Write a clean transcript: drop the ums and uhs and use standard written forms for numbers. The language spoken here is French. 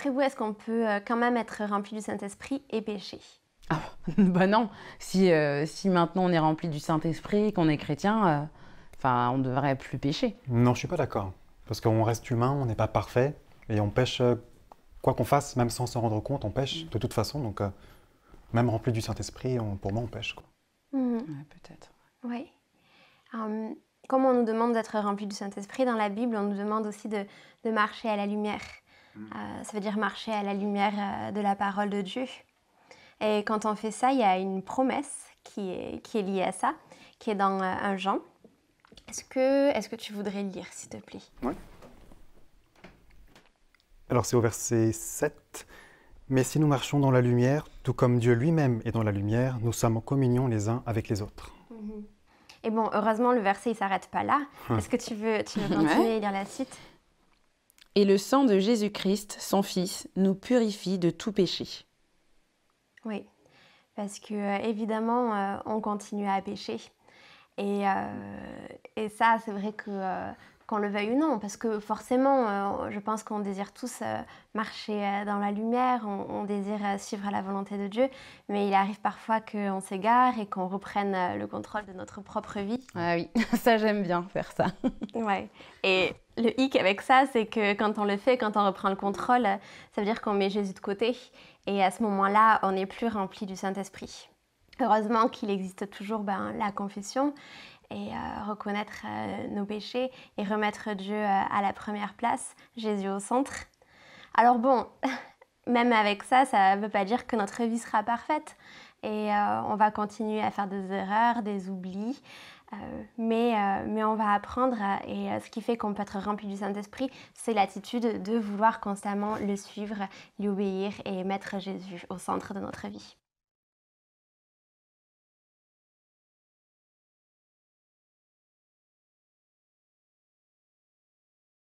d'après vous, est-ce qu'on peut quand même être rempli du Saint-Esprit et pécher? Ah, bah non, si maintenant on est rempli du Saint-Esprit, qu'on est chrétien, on ne devrait plus pécher. Non, je ne suis pas d'accord. Parce qu'on reste humain, on n'est pas parfait, et on pêche, quoi qu'on fasse, même sans s'en rendre compte, on pêche de toute façon. Donc, même rempli du Saint-Esprit, pour moi, on pêche, quoi. Mhm. Ouais, peut-être. Oui. Comme on nous demande d'être rempli du Saint-Esprit, dans la Bible, on nous demande aussi de marcher à la lumière. Ça veut dire marcher à la lumière de la parole de Dieu. Et quand on fait ça, il y a une promesse qui est liée à ça, qui est dans 1 Jean. Est-ce que tu voudrais lire, s'il te plaît? Ouais. Alors, c'est au verset 7. « Mais si nous marchons dans la lumière, tout comme Dieu lui-même est dans la lumière, nous sommes en communion les uns avec les autres. » Et bon, heureusement, le verset, il ne s'arrête pas là. Est-ce que tu veux continuer et lire la suite? Et le sang de Jésus-Christ, son Fils, nous purifie de tout péché. Oui, parce que évidemment, on continue à pécher. Et ça, c'est vrai que qu'on le veuille ou non, parce que forcément, je pense qu'on désire tous marcher dans la lumière, on désire suivre la volonté de Dieu, mais il arrive parfois qu'on s'égare et qu'on reprenne le contrôle de notre propre vie. Ah oui, ça j'aime bien faire ça. Ouais. Et le hic avec ça, c'est que quand on le fait, quand on reprend le contrôle, ça veut dire qu'on met Jésus de côté. Et à ce moment-là, on n'est plus rempli du Saint-Esprit. Heureusement qu'il existe toujours la confession et reconnaître nos péchés et remettre Dieu à la première place, Jésus au centre. Alors bon, même avec ça, ça ne veut pas dire que notre vie sera parfaite. Et on va continuer à faire des erreurs, des oublis. Mais on va apprendre et ce qui fait qu'on peut être rempli du Saint-Esprit, c'est l'attitude de vouloir constamment le suivre, lui obéir et mettre Jésus au centre de notre vie.